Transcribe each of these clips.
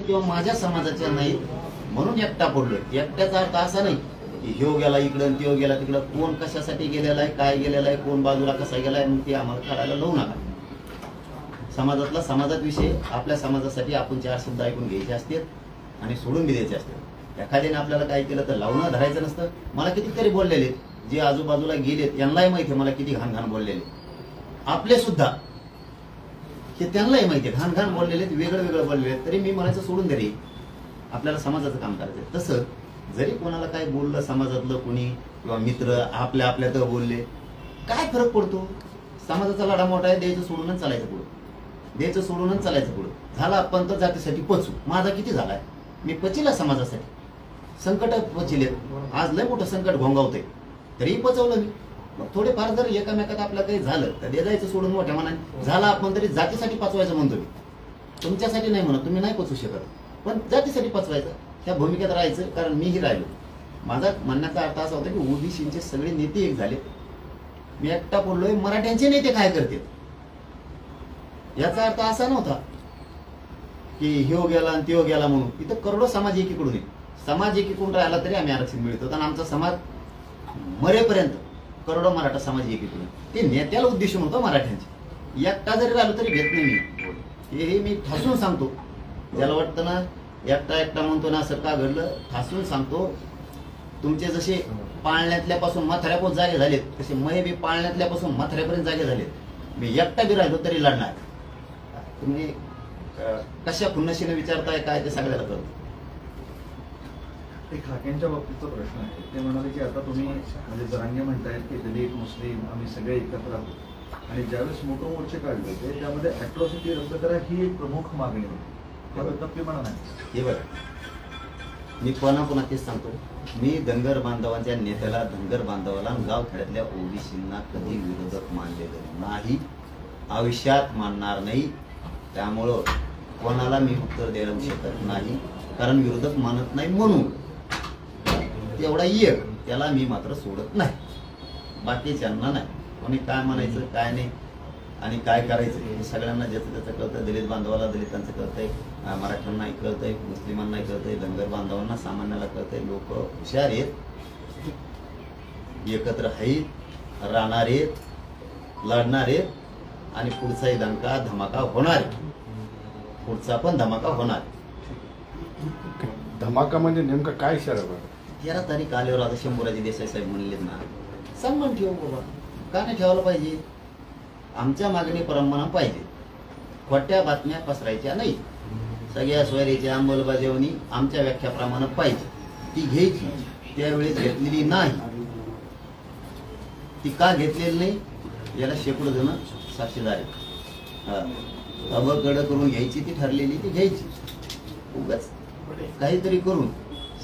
नाहीत किंवा माझ्या समाजाच्या नाहीत म्हणून एकटा पडलोय. एकट्याचा अर्थ असा नाही की ह्यो गेला इकडं त्यो गेला तिकडं. कोण कशासाठी गेलेला आहे, काय गेलेला आहे, कोण बाजूला कसा गेलाय, मग ते आम्हाला काढायला लावू नका. समाजातला समाजात विषय, आपल्या समाजासाठी आपण 4 शब्द ऐकून घ्यायचे असतात आणि सोडून बी द्यायचे असतात. एखाद्याने आपल्याला काय केलं तर लावणं धरायचं नसतं. मला कितीतरी बोललेले जे आजूबाजूला गेलेत यांनाही माहिती आहे मला किती घाण घाण बोललेले. आपले सुद्धा हे त्यांनाही माहिती आहे घाण घाण बोललेले, वेगळं वेगळं बोललेले. तरी मी म्हणायचं सोडून दे रे, आपल्याला समाजाचं काम करायचं. तसं जरी कोणाला काय बोललं समाजातलं कोणी किंवा मित्र आपल्या आपल्यात बोलले, काय फरक पडतो? समाजाचा लढा मोठा आहे, द्यायचं सोडूनच चालायचं पुढं, द्यायचं सोडूनच चालायचं पुढं. झाला आपण तर जातीसाठी पचू. माझा किती झालाय, मी पचिला समाजासाठी. संकट पचिले, आज लय मोठं संकट घोंगावतंय तरीही पचवलं मी. मग थोडेफार जर एकामेकात आपलं काही झालं तर द्यायचं सोडून मोठ्या मनाने. झाला आपण तरी जातीसाठी पचवायचं म्हणतो मी, तुमच्यासाठी नाही म्हणत, तुम्ही नाही पचवू शकत, पण जातीसाठी पचवायचं त्या भूमिकेत राहायचं. कारण मीही राहिलो. माझा म्हणण्याचा अर्थ असा होता की ओबीसीचे सगळे नेते एक झाले, मी एकटा पडलोय. मराठ्यांचे नेते काय करतील याचा अर्थ असा नव्हता की ह्यो गेला आणि त्यो गेला म्हणून. इथं करोडो समाज एकीकडून आहे. समाज एकीकडून राहिला तरी आम्ही आरक्षण मिळतो. आणि आमचा समाज मरेपर्यंत करोडो मराठा समाज एकीकडून. ते नेत्याला उद्देशून होतं मराठ्यांचे. एकटा जरी राहिलो तरी घेत नाही मी, हे मी ठासून सांगतो. ज्याला वाटतं ना एकटा एकटा म्हणतो ना असं का घडलं, ठासून सांगतो. तुमचे जसे पाळण्यातल्यापासून म्हाताऱ्यापर्यंत जागे झालेत तसे मै बी पाळण्यातल्यापासून म्हाताऱ्यापर्यंत जागे झालेत. मी एकटा बी राहिलो तरी लढणार. तुम्ही कशा खुन्नशीने विचारताय काय ते सगळ्याला कळतं. एक हाकेंच्या बाबतीचा प्रश्न आहे. ते म्हणाले की आता तुम्ही म्हणजे जरांगे म्हणतायत की दलित मुस्लिम आम्ही सगळे एकत्र आहोत आणि ज्यावेळेस मोठे मोर्चे काढले होते त्यामध्ये अॅट्रॉसिटी रद्द करा ही एक प्रमुख मागणी होती. त्याबद्दल ते म्हणा नाही. हे बघा, मी पुन्हा तेच सांगतो. मी धनगर बांधवांच्या नेत्याला, धनगर बांधवाला, गाव खेड्यातल्या ओबीसींना कधी विरोधक मानलेलं नाही, आयुष्यात मानणार नाही. त्यामुळं कोणाला मी उत्तर द्यायला शकत नाही, कारण विरोधक मानत नाही म्हणून. तेवढा एक त्याला मी मात्र सोडत नाही, बाकीच्यांना नाही. कोणी काय म्हणायचं काय नाही आणि काय करायचं हे सगळ्यांना ज्याचं त्याचं कळतं. दलित बांधवाला दलितांचं कळतंय, मराठ्यांनाही कळतंय, मुस्लिमांनाही कळतंय, धनगर बांधवांना सामान्याला कळतंय. लोक हुशार आहेत, एकत्र आहेत, राहणार आहेत, लढणार आहेत आणि पुढचाही दणका धमाका होणार. पुढचा पण धमाका होणार. धमाका म्हणजे नेमका काय इशारा? 13 तारीख आल्यावर आता शंभूराजे देसाई साहेब म्हणले ना, सन्मान ठेवू बाबा, का नाही ठेवायला पाहिजे? आमच्या मागणी प्रमाण पाहिजे, खोट्या बातम्या पसरायच्या नाही. सगळ्या सोयरीची अंमलबजावणी आमच्या व्याख्याप्रमाणे पाहिजे, ती घ्यायची. त्यावेळेस घेतलेली नाही, ती का घेतलेली नाही याला शेकडो जण साक्षीदार आहेत. अबकड करून घ्यायची ती ठरलेली, ती घ्यायची. उगाच काहीतरी करून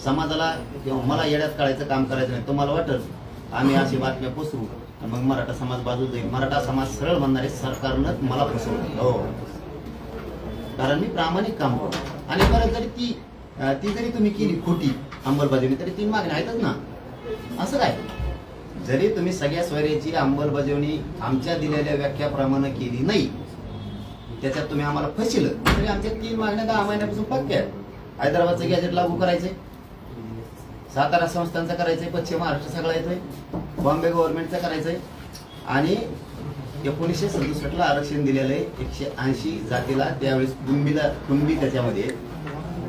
समाजाला किंवा मला येड्यात काढायचं काम करायचं नाही. तुम्हाला वाटत आम्ही अशी बातम्या पसरू मग मराठा समाज बाजू जाईल. मराठा समाज सरळ म्हणणारे सरकारनं मला फसवलं. हो, कारण मी प्रामाणिक काम करतो. आणि परत जरी ती जरी तुम्ही केली खोटी अंमलबजावणी तरी 3 मागण्या आहेतच ना. असं काय, जरी तुम्ही सगळ्या स्वैर्याची अंमलबजावणी आमच्या दिलेल्या व्याख्याप्रमाणे केली नाही, त्याच्यात तुम्ही आम्हाला फसलं तरी आमच्या 3 मागण्या 10 महिन्यापासून पक्क्या आहेत. हैदराबादचं गॅजेट लागू करायचंय, सातारा संस्थांचं करायचंय, पश्चिम महाराष्ट्र सगळा येतोय, बॉम्बे गव्हर्नमेंटचं करायचंय आणि 1967ला आरक्षण दिलेलं आहे 180 जातीला. त्यावेळेस कुणबी त्याच्यामध्ये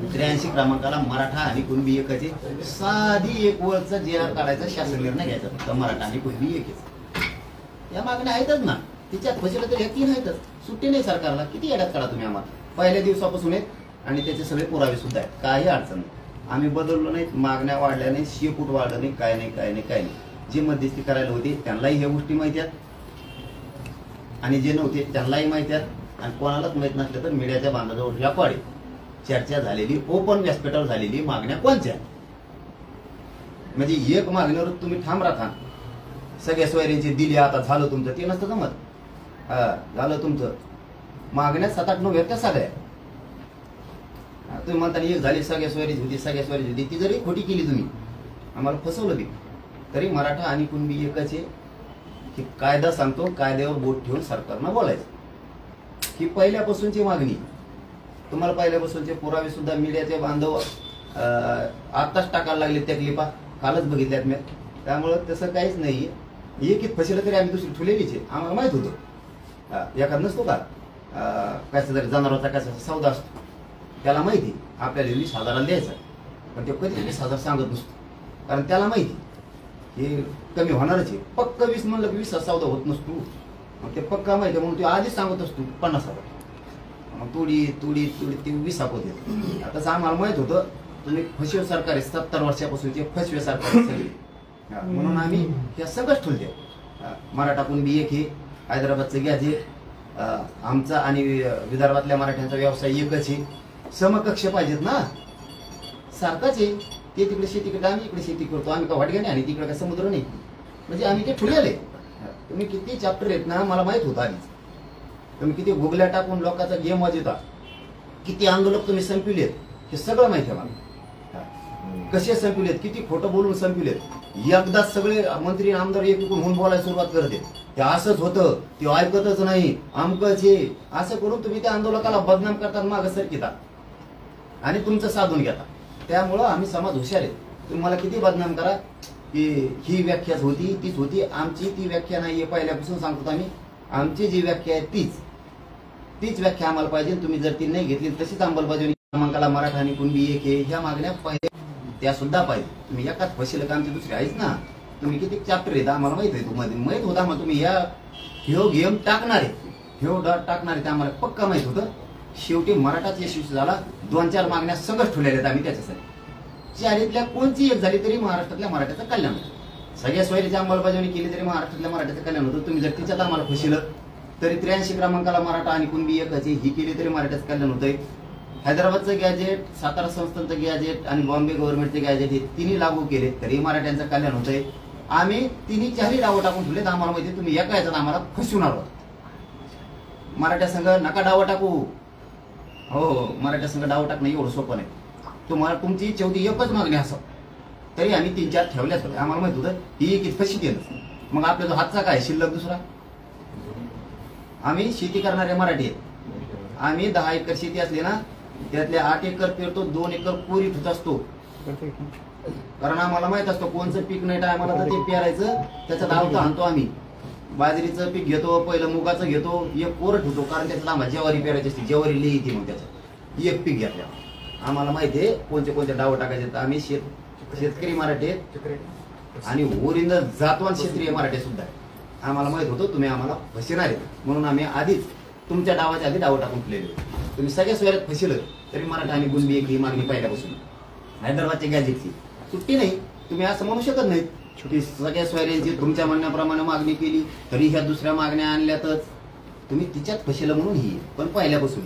83 क्रमांकाला मराठा आणि कुणबी एकाचे साधी एक वरचा JR काढायचा शासन निर्णय घ्यायचा, फक्त मराठा आणि कुणबी एकच. या मागण्या आहेतच ना, तिच्यात फसलं तर या 3 आहेतच. सुट्टी नाही सरकारला. किती येड्यात काढा तुम्ही आम्हाला. पहिल्या दिवसापासून आहेत आणि त्याचे सगळे पुरावे सुद्धा आहेत. काही अडचण नाही, आम्ही बदललो नाही, मागण्या वाढल्या नाही, शेपूट वाढलं नाही, काय नाही काय नाही काय नाही. जे मध्यस्थी करायला होते त्यांनाही ह्या गोष्टी माहिती आहेत आणि जे नव्हते त्यांनाही माहिती आहेत. आणि कोणालाच माहित नसलं तर मीडियाच्या बांधाजवळ रेकॉर्ड चर्चा झालेली, ओपन व्यासपीठावर झालेली मागण्या कोणत्या. म्हणजे एक मागणीवर तुम्ही ठाम राहा. सगळ्या सोयऱ्यांची दिली आता झालं तुमचं, ते नसतं जमत. झालं तुमचं. मागण्या 7-8-9 आहेत त्या सगळ्या. तुम्ही म्हणता एक झाली सगळ्या सोयरीची होती, सगळ्या सोयरीची होती, ती जरी खोटी केली तुम्ही आम्हाला फसवलं बी तरी मराठा आणि कुणबी एकाचे की कायदा सांगतो, कायद्यावर बोट ठेवून सरकारनं बोलायचं. ही पहिल्यापासूनची मागणी. तुम्हाला पहिल्यापासूनचे पुरावे सुद्धा मीडियाचे बांधव आत्ताच टाकायला लागले त्या क्लिपा, कालच बघितल्यात मी. त्यामुळं तसं काहीच नाहीये. एक फसलं तरी आम्ही दुसरी ठुलेलीच आहे, आम्हाला माहित होतं. एखाद नसतो का कसा जरी जनावराचा कसा सौदा असतो, त्याला माहिती आपल्याला 20,000 द्यायचा, पण ते कधी 20,000 सांगत नसतो, कारण त्याला माहिती हे कमी होणारच आहे. पक्क 20 म्हणलं की 20 सौदा होत नसतो. मग ते पक्का माहिती म्हणून ते आधीच सांगत असतो 50,000. मग तुडी ते 20 होते. आता आम्हाला माहित होतं तुम्ही फसवे सरकार आहे, 70 वर्षापासूनचे फसवे सरकार आहे सगळे. म्हणून आम्ही हे सगळंच ठुलते. मराठा कुणबी एक हे, हैदराबादचं गॅजेट, आमचा आणि विदर्भातल्या मराठ्यांचा व्यवसाय एकच आहे. समकक्ष पाहिजेत ना, सारखाच आहे. ते तिकडे शेती करतात, आम्ही इकडे शेती करतो. आम्ही का वाटगे नाही आणि तिकडे काय समुद्र नाही. म्हणजे आम्ही ते ठुलेले. तुम्ही किती चॅप्टर आहेत ना मला माहित होतं आधीच. तुम्ही किती गुगल्या टाकून लोकांचा गेम वाजवता, किती आंदोलक तुम्ही संपविलेत, हे सगळं माहिती आहे मला. कसे संपविलेत, किती खोटं बोलून संपविलेत. एकदाच सगळे मंत्री आमदार एकूण होऊन बोलायला सुरुवात करते. ते असंच होतं, ते ऐकतच नाही, आमकंच हे असं करून तुम्ही त्या आंदोलकाला बदनाम करता, मागं सरकिता आणि तुमचं साधून घेता. त्यामुळं आम्ही समाज हुशार आहे. तुम्ही मला किती बदनाम करा की ही व्याख्याच होती तीच होती, आमची ती व्याख्या नाहीये. पहिल्यापासून सांगतो आम्ही, आमची जी व्याख्या आहे तीच व्याख्या आम्हाला पाहिजे. तुम्ही जर ती नाही घेतली तशीच अंमलबजावणी. क्रमांकाला मराठा आणि कुणबी एक हे ह्या मागण्या पाहिजे, त्या सुद्धा पाहिजे. तुम्ही एकाच फशील का आमची दुसरी आहेच ना. तुम्ही किती चॅप्टर आहेत आम्हाला माहित आहे. तुम्हाला माहित होता मग तुम्ही या ह्यो गेम टाकणार आहे, ह्यो डॉट टाकणार आहे, ते आम्हाला पक्का माहित होतं. शेवटी मराठाच यशस्वी झाला. 2-4 मागण्या सगळं ठेवलेल्या आहेत आम्ही त्याच्यासाठी. चारीतल्या कोणती एक झाली तरी महाराष्ट्रातल्या मराठ्याचं कल्याण होतं. सगळ्या सोयरीची अंमलबजावणी केली तरी महाराष्ट्रातल्या मराठ्याचं कल्याण होतं. तुम्ही जर तिच्यात आम्हाला फसिलं तरी 83 क्रमांकाला मराठा आणि कुणबी एकच ही केली तरी मराठ्याचं कल्याण होतंय. हैदराबादचं गॅजेट, सातारा संस्थांचं गॅजेट आणि बॉम्बे गव्हर्नमेंटचे गॅजेट हे तिन्ही लागू केले तरी मराठ्यांचं कल्याण होतंय. आम्ही तिन्ही चारही डावं टाकून ठेवले. आम्हाला माहिती तुम्ही एका याच्यात आम्हाला फसवणार आहोत. मराठ्या संघ नका डावं टाकू. हो, मराठ्या संघ डावं टाकणं एवढं सोपं नाही. तुम्हाला तुमची इच्छा होती एकच मागणी असं, तरी आम्ही 3-4 ठेवल्याच होत्या. आम्हाला माहित होतं ही किती फशी केलं. मग आपल्या जो हातचा काय शिल्लक दुसरा. आम्ही शेती करणारे मराठी आहेत. आम्ही 10 एकर शेती असली ना, त्यातले 8 एकर पेरतो, 2 एकर कोरी ठुत असतो. कारण आम्हाला माहित असतं कोणचं पीक नाही टायमाला तर ते पेरायचं, त्याच्यात आवता आणतो आम्ही. बाजरीचं पीक घेतो, पहिलं मुगाचं घेतो, एक कोरं ठेवतो, कारण त्याच्यात आम्हाला ज्वारी पेरायची असते. ज्वारी लिही येते, मग त्याच्यात एक पीक घेतल्या. आम्हाला माहिती आहे कोणते डावं टाकायचे. आम्ही शेतकरी मराठी आहेत आणि ओरिजिनल जातवान क्षेत्रीय मराठी सुद्धा आहे. आम्हाला माहित होतं तुम्ही आम्हाला फसणार आहे, म्हणून आम्ही आधीच तुमच्या डावाच्या आधी डावं टाकून ठेवलेले. तुम्ही सगळ्या सोयऱ्यात फसिलं तरी मराठा आणि कुणबी एक ही मागणी पहिल्यापासून. हैदराबादच्या गॅजेटची सुट्टी नाही. तुम्ही असं म्हणू शकत नाही की सगळ्या सोयऱ्यांची तुमच्या म्हणण्याप्रमाणे मागणी केली तरी ह्या दुसऱ्या मागण्या आणल्यातच तुम्ही तिच्यात फसिलं म्हणून ही पण पहिल्यापासून